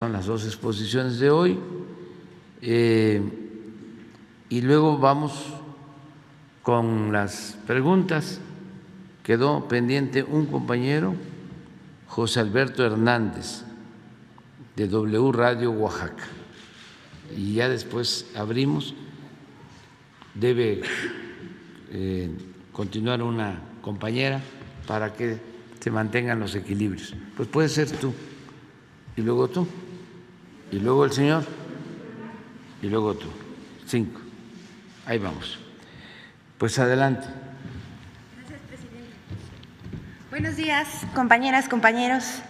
Son las dos exposiciones de hoy y luego vamos con las preguntas. Quedó pendiente un compañero, José Alberto Hernández, de W Radio Oaxaca, y ya después abrimos. Debe continuar una compañera para que se mantengan los equilibrios. Pues puede ser tú, y luego tú, y luego el señor, y luego tú. 5. Ahí vamos. Pues adelante. Gracias, presidente. Buenos días, compañeras, compañeros.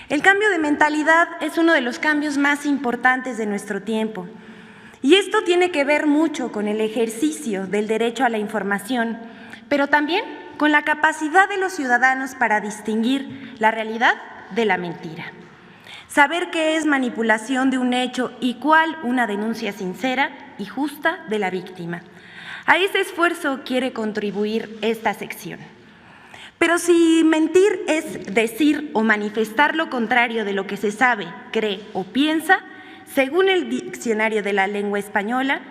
El cambio de mentalidad es uno de los cambios más importantes de nuestro tiempo. Y esto tiene que ver mucho con el ejercicio del derecho a la información, pero también con la capacidad de los ciudadanos para distinguir la realidad de la mentira. Saber qué es manipulación de un hecho y cuál una denuncia sincera y justa de la víctima. A ese esfuerzo quiere contribuir esta sección. Pero si mentir es decir o manifestar lo contrario de lo que se sabe, cree o piensa, según el diccionario de la lengua española,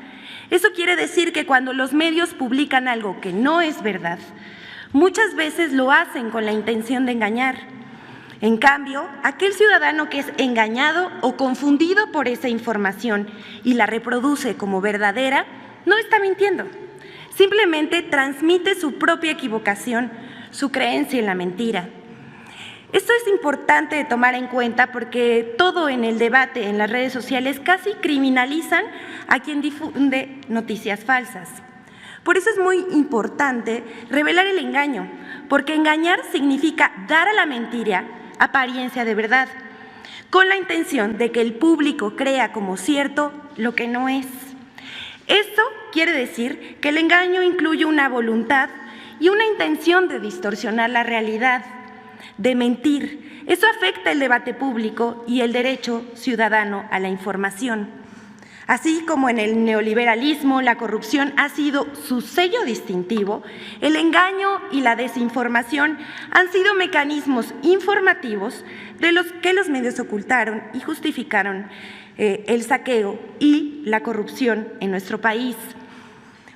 eso quiere decir que cuando los medios publican algo que no es verdad, muchas veces lo hacen con la intención de engañar. En cambio, aquel ciudadano que es engañado o confundido por esa información y la reproduce como verdadera, no está mintiendo. Simplemente transmite su propia equivocación, su creencia en la mentira. Esto es importante de tomar en cuenta porque todo en el debate en las redes sociales casi criminalizan a quien difunde noticias falsas. Por eso es muy importante revelar el engaño, porque engañar significa dar a la mentira apariencia de verdad, con la intención de que el público crea como cierto lo que no es. Esto quiere decir que el engaño incluye una voluntad y una intención de distorsionar la realidad, de mentir. Eso afecta el debate público y el derecho ciudadano a la información. Así como en el neoliberalismo la corrupción ha sido su sello distintivo, el engaño y la desinformación han sido mecanismos informativos de los que los medios ocultaron y justificaron el saqueo y la corrupción en nuestro país.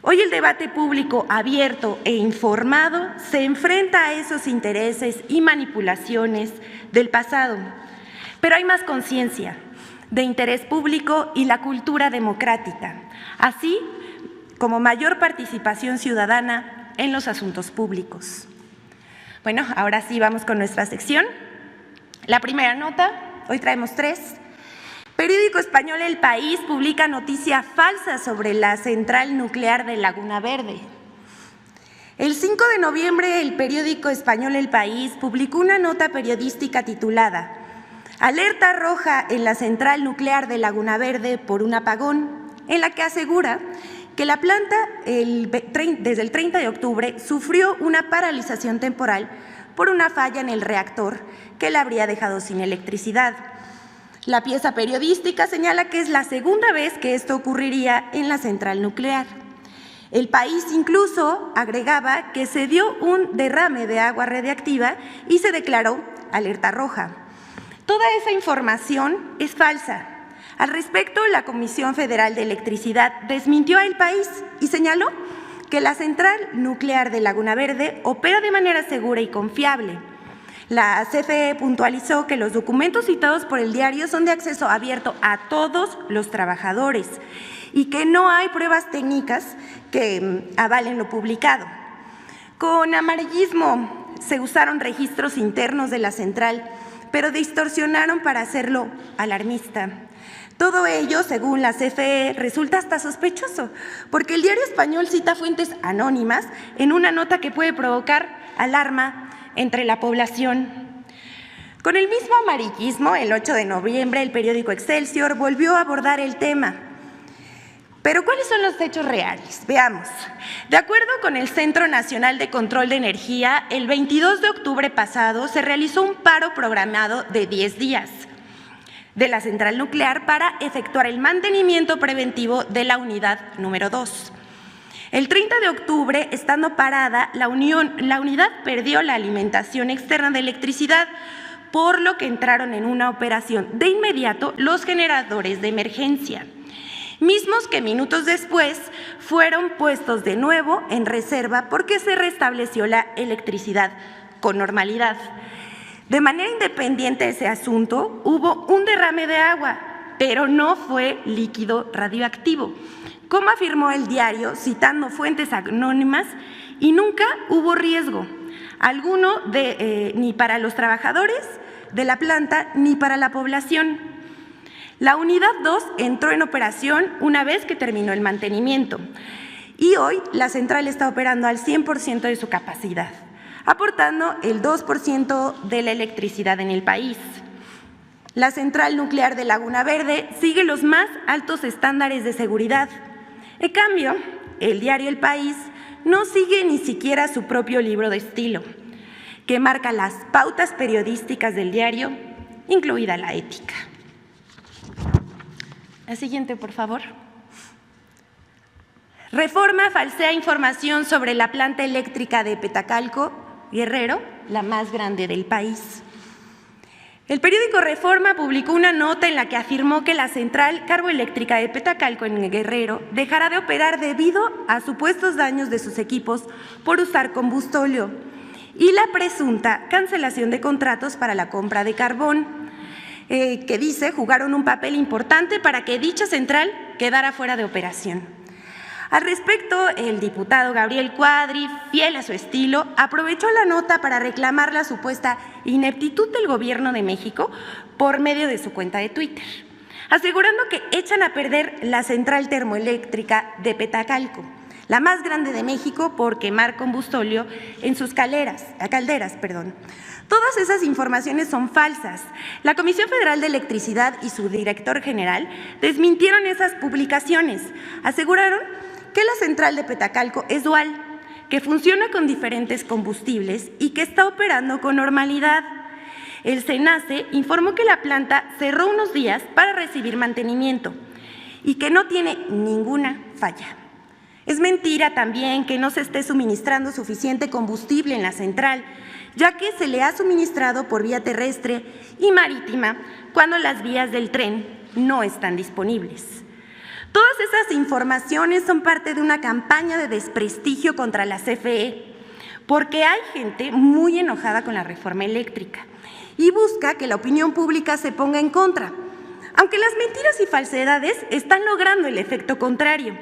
Hoy el debate público abierto e informado se enfrenta a esos intereses y manipulaciones del pasado, pero hay más conciencia de interés público y la cultura democrática, así como mayor participación ciudadana en los asuntos públicos. Bueno, ahora sí vamos con nuestra sección. La primera nota, hoy traemos 3. Periódico español El País publica noticia falsa sobre la central nuclear de Laguna Verde. El 5 de noviembre, el periódico español El País publicó una nota periodística titulada Alerta roja en la central nuclear de Laguna Verde por un apagón, en la que asegura que la planta desde el 30 de octubre sufrió una paralización temporal por una falla en el reactor que la habría dejado sin electricidad. La pieza periodística señala que es la segunda vez que esto ocurriría en la central nuclear. El País incluso agregaba que se dio un derrame de agua radiactiva y se declaró alerta roja. Toda esa información es falsa. Al respecto, la Comisión Federal de Electricidad desmintió a El País y señaló que la central nuclear de Laguna Verde opera de manera segura y confiable. La CFE puntualizó que los documentos citados por el diario son de acceso abierto a todos los trabajadores y que no hay pruebas técnicas que avalen lo publicado. Con amarillismo se usaron registros internos de la central, pero distorsionaron para hacerlo alarmista. Todo ello, según la CFE, resulta hasta sospechoso, porque el diario español cita fuentes anónimas en una nota que puede provocar alarma entre la población. Con el mismo amarillismo, el 8 de noviembre, el periódico Excelsior volvió a abordar el tema. Pero, ¿cuáles son los hechos reales? Veamos. De acuerdo con el Centro Nacional de Control de Energía, el 22 de octubre pasado se realizó un paro programado de 10 días de la central nuclear para efectuar el mantenimiento preventivo de la unidad número 2. El 30 de octubre, estando parada, la unidad perdió la alimentación externa de electricidad, por lo que entraron en una operación de inmediato los generadores de emergencia, mismos que minutos después fueron puestos de nuevo en reserva porque se restableció la electricidad con normalidad. De manera independiente de ese asunto, hubo un derrame de agua, pero no fue líquido radioactivo, como afirmó el diario citando fuentes anónimas, y nunca hubo riesgo alguno ni para los trabajadores de la planta ni para la población. La unidad 2 entró en operación una vez que terminó el mantenimiento y hoy la central está operando al 100% de su capacidad, aportando el 2% de la electricidad en el país. La central nuclear de Laguna Verde sigue los más altos estándares de seguridad. En cambio, el diario El País no sigue ni siquiera su propio libro de estilo, que marca las pautas periodísticas del diario, incluida la ética. La siguiente, por favor. Reforma falsea información sobre la planta eléctrica de Petacalco, Guerrero, la más grande del país. El periódico Reforma publicó una nota en la que afirmó que la central carboeléctrica de Petacalco en Guerrero dejará de operar debido a supuestos daños de sus equipos por usar combustóleo y la presunta cancelación de contratos para la compra de carbón, que dice jugaron un papel importante para que dicha central quedara fuera de operación. Al respecto, el diputado Gabriel Cuadri, fiel a su estilo, aprovechó la nota para reclamar la supuesta ineptitud del Gobierno de México por medio de su cuenta de Twitter, asegurando que echan a perder la central termoeléctrica de Petacalco, la más grande de México, por quemar combustóleo en sus calderas. Todas esas informaciones son falsas. La Comisión Federal de Electricidad y su director general desmintieron esas publicaciones. Aseguraron que la central de Petacalco es dual, que funciona con diferentes combustibles y que está operando con normalidad. El SENACE informó que la planta cerró unos días para recibir mantenimiento y que no tiene ninguna falla. Es mentira también que no se esté suministrando suficiente combustible en la central, ya que se le ha suministrado por vía terrestre y marítima cuando las vías del tren no están disponibles. Todas esas informaciones son parte de una campaña de desprestigio contra la CFE, porque hay gente muy enojada con la reforma eléctrica y busca que la opinión pública se ponga en contra, aunque las mentiras y falsedades están logrando el efecto contrario,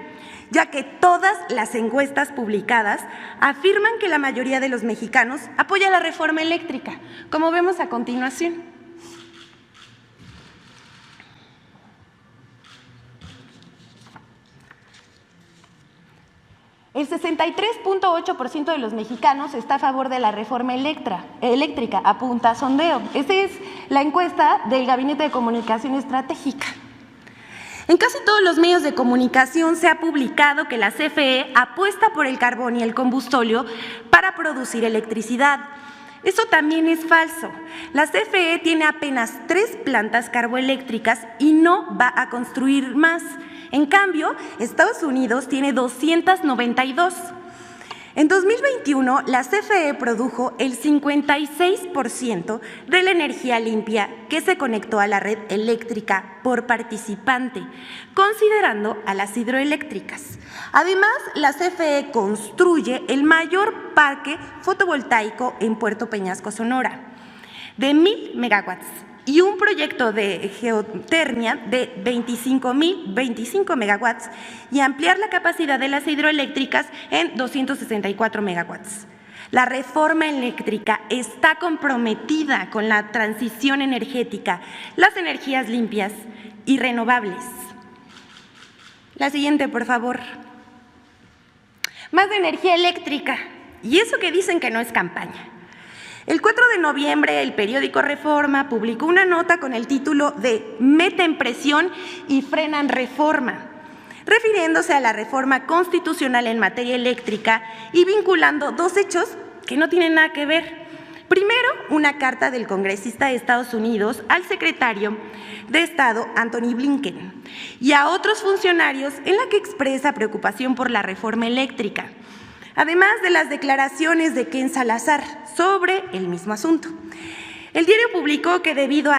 ya que todas las encuestas publicadas afirman que la mayoría de los mexicanos apoya la reforma eléctrica, como vemos a continuación. El 63.8% de los mexicanos está a favor de la reforma eléctrica, apunta Sondeo. Esta es la encuesta del Gabinete de Comunicación Estratégica. En casi todos los medios de comunicación se ha publicado que la CFE apuesta por el carbón y el combustóleo para producir electricidad. Eso también es falso. La CFE tiene apenas 3 plantas carboeléctricas y no va a construir más. En cambio, Estados Unidos tiene 292. En 2021, la CFE produjo el 56% de la energía limpia que se conectó a la red eléctrica por participante, considerando a las hidroeléctricas. Además, la CFE construye el mayor parque fotovoltaico en Puerto Peñasco, Sonora, de 1,000 megawatts. Y un proyecto de geotermia de 25 megawatts y ampliar la capacidad de las hidroeléctricas en 264 megawatts. La reforma eléctrica está comprometida con la transición energética, las energías limpias y renovables. La siguiente, por favor. Más de energía eléctrica. Y eso que dicen que no es campaña. El 4 de noviembre, el periódico Reforma publicó una nota con el título de «Meten presión y frenan reforma», refiriéndose a la reforma constitucional en materia eléctrica y vinculando 2 hechos que no tienen nada que ver. Primero, una carta del congresista de Estados Unidos al secretario de Estado, Anthony Blinken, y a otros funcionarios en la que expresa preocupación por la reforma eléctrica, además de las declaraciones de Ken Salazar sobre el mismo asunto. El diario publicó que debido a